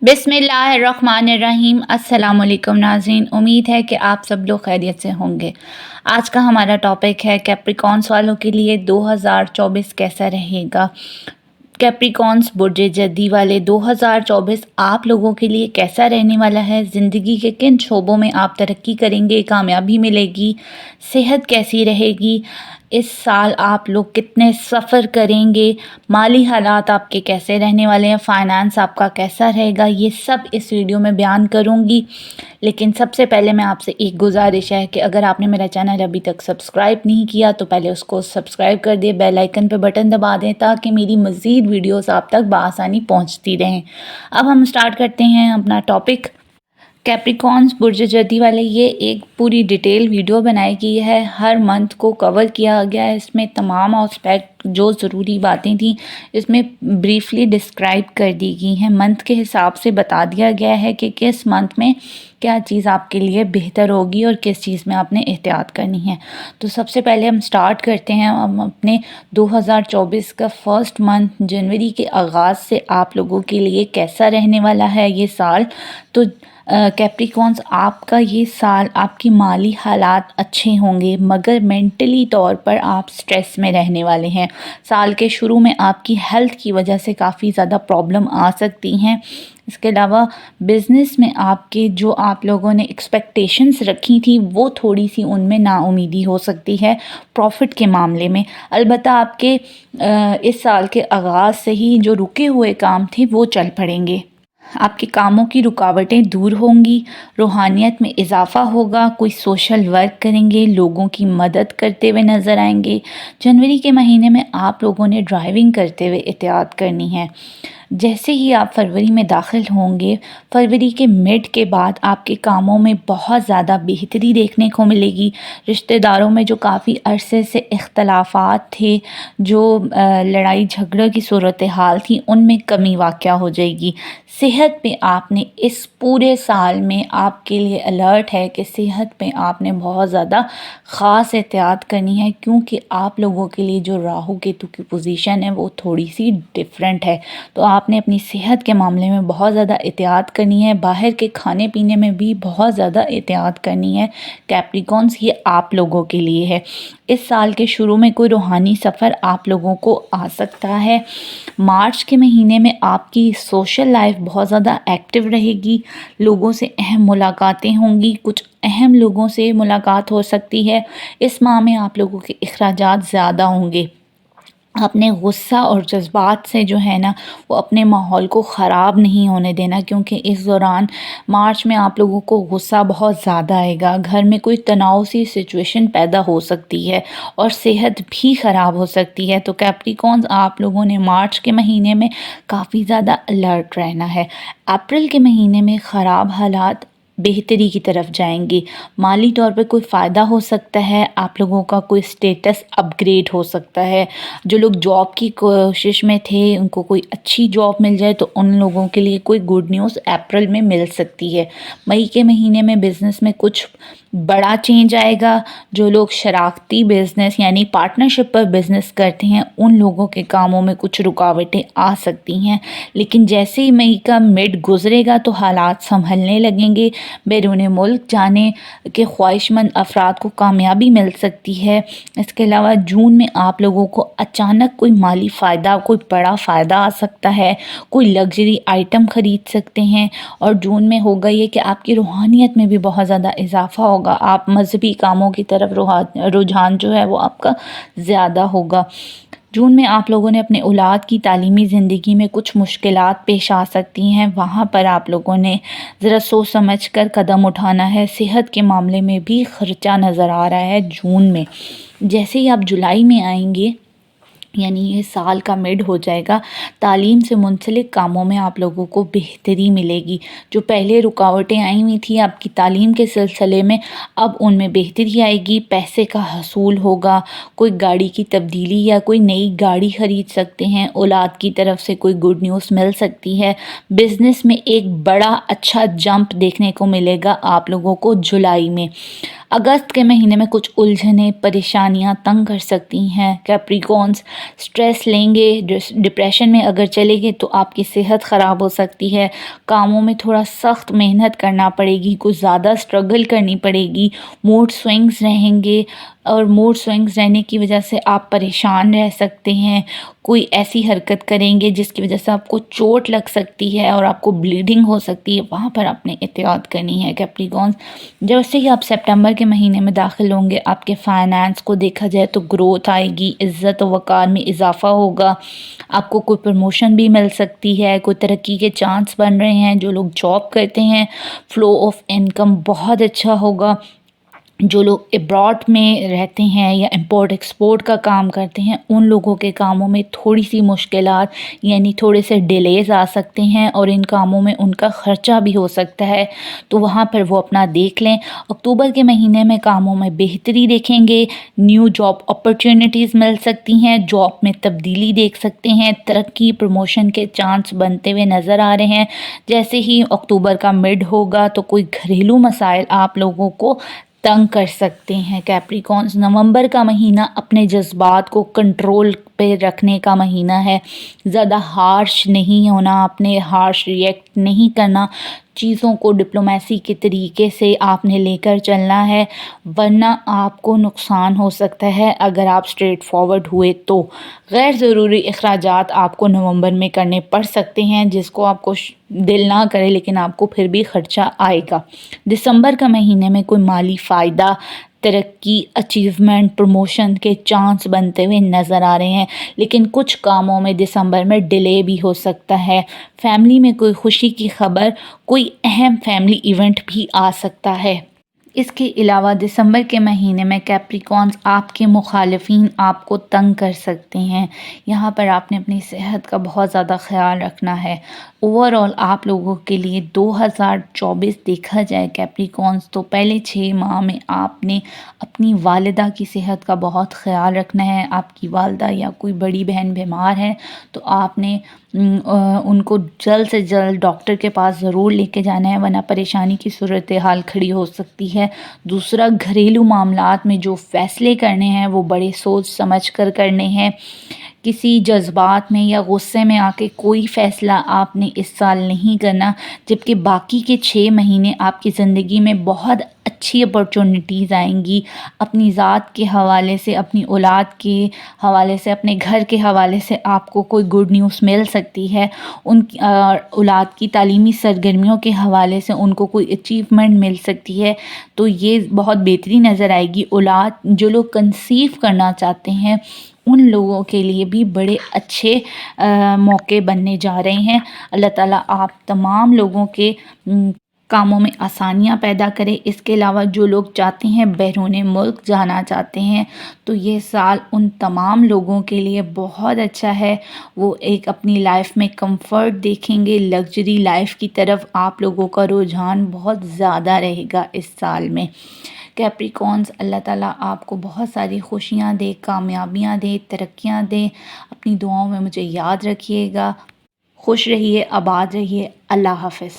बिस्मिल्लाहिर्रहमानिर्रहीम। अस्सलाम वालेकुम नाज़रीन, उम्मीद है कि आप सब लोग खैरियत से होंगे। आज का हमारा टॉपिक है कैप्रिकॉर्न्स वालों के लिए 2024 कैसा रहेगा। कैप्रिकॉर्न्स बुर्ज जद्दी वाले 2024 आप लोगों के लिए कैसा रहने वाला है। ज़िंदगी के किन शोबों में आप तरक्की करेंगे, कामयाबी मिलेगी, सेहत कैसी रहेगी, इस साल आप लोग कितने सफ़र करेंगे, माली हालात आपके कैसे रहने वाले हैं, फ़ाइनेंस आपका कैसा रहेगा, ये सब इस वीडियो में बयान करूँगी। लेकिन सबसे पहले मैं आपसे एक गुजारिश है कि अगर आपने मेरा चैनल अभी तक सब्सक्राइब नहीं किया तो पहले उसको सब्सक्राइब कर दें, बेल आइकन पे बटन दबा दें ताकि मेरी मज़ीद वीडियोस आप तक बआसानी पहुंचती रहें। अब हम स्टार्ट करते हैं अपना टॉपिक। कैप्रिकॉर्न्स बुर्ज जद्दी वाले, ये एक पूरी डिटेल वीडियो बनाई गई है, हर मंथ को कवर किया गया है। इसमें तमाम एस्पेक्ट जो ज़रूरी बातें थी इसमें ब्रीफली डिस्क्राइब कर दी गई हैं। मंथ के हिसाब से बता दिया गया है कि किस मंथ में क्या चीज़ आपके लिए बेहतर होगी और किस चीज़ में आपने एहतियात करनी है। तो सबसे पहले हम स्टार्ट करते हैं हम अपने 2024 का फर्स्ट मंथ, जनवरी के आगाज़ से आप लोगों के लिए कैसा रहने वाला है ये साल। तो कैप्रिकॉर्न्स, आपका ये साल आपकी माली हालात अच्छे होंगे मगर मेंटली तौर पर आप स्ट्रेस में रहने वाले हैं। साल के शुरू में आपकी हेल्थ की वजह से काफ़ी ज़्यादा प्रॉब्लम आ सकती हैं। इसके अलावा बिज़नेस में आपके जो आप लोगों ने एक्सपेक्टेशंस रखी थी वो थोड़ी सी उनमें नाउमीदी हो सकती है प्रॉफिट के मामले में। अलबत्ता आपके इस साल के आगाज़ से ही जो रुके हुए काम थे वो चल पड़ेंगे, आपके कामों की रुकावटें दूर होंगी, रूहानियत में इजाफ़ा होगा, कोई सोशल वर्क करेंगे, लोगों की मदद करते हुए नज़र आएंगे। जनवरी के महीने में आप लोगों ने ड्राइविंग करते हुए एहतियात करनी है। जैसे ही आप फरवरी में दाखिल होंगे, फरवरी के मिड के बाद आपके कामों में बहुत ज़्यादा बेहतरी देखने को मिलेगी। रिश्तेदारों में जो काफ़ी अरसे से इख्तलाफात थे, जो लड़ाई झगड़े की सूरत हाल थी, उनमें कमी वाक़या हो जाएगी। सेहत पे आपने इस पूरे साल में आपके लिए अलर्ट है कि सेहत पे आपने बहुत ज़्यादा ख़ास एहतियात करनी है, क्योंकि आप लोगों के लिए जो राहु केतु की पोजीशन है वो थोड़ी सी डिफरेंट है। तो आपने अपनी सेहत के मामले में बहुत ज़्यादा एहतियात करनी है, बाहर के खाने पीने में भी बहुत ज़्यादा एहतियात करनी है। कैप्रिकॉर्न्स, ये आप लोगों के लिए है। इस साल के शुरू में कोई रूहानी सफ़र आप लोगों को आ सकता है। मार्च के महीने में आपकी सोशल लाइफ बहुत ज़्यादा एक्टिव रहेगी, लोगों से अहम मुलाकातें होंगी, कुछ अहम लोगों से मुलाकात हो सकती है। इस माह में आप लोगों के अखराजात ज़्यादा होंगे। अपने गुस्सा और जज्बात से जो है ना वो अपने माहौल को ख़राब नहीं होने देना, क्योंकि इस दौरान मार्च में आप लोगों को गुस्सा बहुत ज़्यादा आएगा, घर में कोई तनाव सी सिचुएशन पैदा हो सकती है और सेहत भी ख़राब हो सकती है। तो कैप्रिकॉर्न्स, आप लोगों ने मार्च के महीने में काफ़ी ज़्यादा अलर्ट रहना है। अप्रैल के महीने में ख़राब हालात बेहतरी की तरफ जाएंगे। माली तौर पे कोई फ़ायदा हो सकता है, आप लोगों का कोई स्टेटस अपग्रेड हो सकता है। जो लोग जॉब की कोशिश में थे उनको कोई अच्छी जॉब मिल जाए तो उन लोगों के लिए कोई गुड न्यूज़ अप्रैल में मिल सकती है। मई के महीने में बिज़नेस में कुछ बड़ा चेंज आएगा। जो लोग शराकती बिज़नेस यानी पार्टनरशिप पर बिज़नेस करते हैं उन लोगों के कामों में कुछ रुकावटें आ सकती हैं, लेकिन जैसे ही मई का मिड गुजरेगा तो हालात संभलने लगेंगे। बैरून मुल्क जाने के ख्वाहिशमंद अफराद को कामयाबी मिल सकती है। इसके अलावा जून में आप लोगों को अचानक कोई माली फ़ायदा, कोई बड़ा फ़ायदा आ सकता है, कोई लग्जरी आइटम ख़रीद सकते हैं। और जून में होगा ये कि आपकी रूहानियत में भी बहुत ज़्यादा इजाफ़ा होगा, आप मजहबी कामों की तरफ रुझान जो है वो आपका ज़्यादा होगा। जून में आप लोगों ने अपने औलाद की तालीमी ज़िंदगी में कुछ मुश्किलात पेश आ सकती हैं, वहाँ पर आप लोगों ने ज़रा सोच समझ कर कदम उठाना है। सेहत के मामले में भी ख़र्चा नज़र आ रहा है जून में। जैसे ही आप जुलाई में आएंगे यानी ये साल का मिड हो जाएगा, तालीम से मुंसलिक कामों में आप लोगों को बेहतरी मिलेगी। जो पहले रुकावटें आई हुई थी आपकी तालीम के सिलसिले में, अब उनमें बेहतरी आएगी। पैसे का हसूल होगा, कोई गाड़ी की तब्दीली या कोई नई गाड़ी ख़रीद सकते हैं, औलाद की तरफ से कोई गुड न्यूज़ मिल सकती है। बिज़नेस में एक बड़ा अच्छा जंप देखने को मिलेगा आप लोगों को जुलाई में। अगस्त के महीने में कुछ उलझनें, परेशानियां तंग कर सकती हैं। कैप्रिकॉन्स स्ट्रेस लेंगे, डिप्रेशन में अगर चले गए तो आपकी सेहत ख़राब हो सकती है। कामों में थोड़ा सख्त मेहनत करना पड़ेगी, कुछ ज़्यादा स्ट्रगल करनी पड़ेगी। मूड स्विंग्स रहेंगे और मूड स्विंग्स रहने की वजह से आप परेशान रह सकते हैं। कोई ऐसी हरकत करेंगे जिसकी वजह से आपको चोट लग सकती है और आपको ब्लीडिंग हो सकती है, वहाँ पर आपने एहतियात करनी है कैप्रिकॉन्स। जैसे ही आप सितंबर के महीने में दाखिल होंगे, आपके फाइनेंस को देखा जाए तो ग्रोथ आएगी, इज़्ज़त व वक़ार में इजाफ़ा होगा। आपको कोई प्रमोशन भी मिल सकती है, कोई तरक्की के चांस बन रहे हैं। जो लोग जॉब करते हैं, फ़्लो ऑफ इनकम बहुत अच्छा होगा। जो लोग अब्रॉड में रहते हैं या इंपोर्ट एक्सपोर्ट का काम करते हैं, उन लोगों के कामों में थोड़ी सी मुश्किलात यानी थोड़े से डिलेज़ आ सकते हैं और इन कामों में उनका ख़र्चा भी हो सकता है, तो वहाँ पर वो अपना देख लें। अक्टूबर के महीने में कामों में बेहतरी देखेंगे, न्यू जॉब अपॉर्चुनिटीज़ मिल सकती हैं, जॉब में तब्दीली देख सकते हैं, तरक्की प्रमोशन के चांस बनते हुए नज़र आ रहे हैं। जैसे ही अक्टूबर का मिड होगा तो कोई घरेलू मसाइल आप लोगों को तंग कर सकते हैं कैप्रिकॉन्स। नवंबर का महीना अपने जज्बात को कंट्रोल पे रखने का महीना है। ज़्यादा हार्श नहीं होना, आपने हार्श रिएक्ट नहीं करना, चीज़ों को डिप्लोमेसी के तरीके से आपने लेकर चलना है, वरना आपको नुकसान हो सकता है अगर आप स्ट्रेट फॉरवर्ड हुए तो। गैर ज़रूरी अखराजात आपको नवंबर में करने पड़ सकते हैं, जिसको आपको दिल ना करे लेकिन आपको फिर भी ख़र्चा आएगा। दिसंबर का महीने में कोई माली फ़ायदा, तरक्की, अचीवमेंट, प्रमोशन के चांस बनते हुए नज़र आ रहे हैं, लेकिन कुछ कामों में दिसंबर में डिले भी हो सकता है। फैमिली में कोई खुशी की खबर, कोई अहम फैमिली इवेंट भी आ सकता है। इसके अलावा दिसंबर के महीने में कैप्रिकॉन्स आपके मुखालिफिन आपको तंग कर सकते हैं। यहाँ पर आपने अपनी सेहत का बहुत ज़्यादा ख्याल रखना है। ओवरऑल आप लोगों के लिए 2024 देखा जाए कैप्रिकॉन्स, तो पहले 6 माह में आपने अपनी वालिदा की सेहत का बहुत ख्याल रखना है। आपकी वालिदा या कोई बड़ी बहन बीमार है तो आपने उनको जल्द से जल्द डॉक्टर के पास ज़रूर लेके जाना है, वरना परेशानी की सूरत हाल खड़ी हो सकती है। दूसरा, घरेलू मामलात में जो फ़ैसले करने हैं वो बड़े सोच समझ कर करने हैं। किसी जज्बात में या गुस्से में आके कोई फ़ैसला आपने इस साल नहीं करना, जबकि बाकी के 6 महीने आपकी ज़िंदगी में बहुत अच्छी अपॉर्चुनिटीज़ आएंगी। अपनी ज़ात के हवाले से, अपनी औलाद के हवाले से, अपने घर के हवाले से आपको कोई गुड न्यूज़ मिल सकती है। उनकी औलाद की तालीमी सरगर्मियों के हवाले से उनको कोई अचीवमेंट मिल सकती है, तो ये बहुत बेहतरीन नज़र आएगी। औलाद जो लोग कंसीव करना चाहते हैं उन लोगों के लिए भी बड़े अच्छे मौके बनने जा रहे हैं। अल्लाह ताला आप तमाम लोगों के कामों में आसानियाँ पैदा करें। इसके अलावा जो लोग चाहते हैं बैरून मुल्क जाना चाहते हैं, तो ये साल उन तमाम लोगों के लिए बहुत अच्छा है। वो एक अपनी लाइफ में कंफर्ट देखेंगे, लग्जरी लाइफ की तरफ आप लोगों का रुझान बहुत ज़्यादा रहेगा इस साल में। कैप्रिकॉन्स, अल्लाह ताला आपको बहुत सारी खुशियाँ दे, कामयाबियाँ दे, तरक्कियाँ दे। अपनी दुआओं में मुझे याद रखिएगा। खुश रहिए, आबाद रहिए। अल्लाह हाफ़िज़।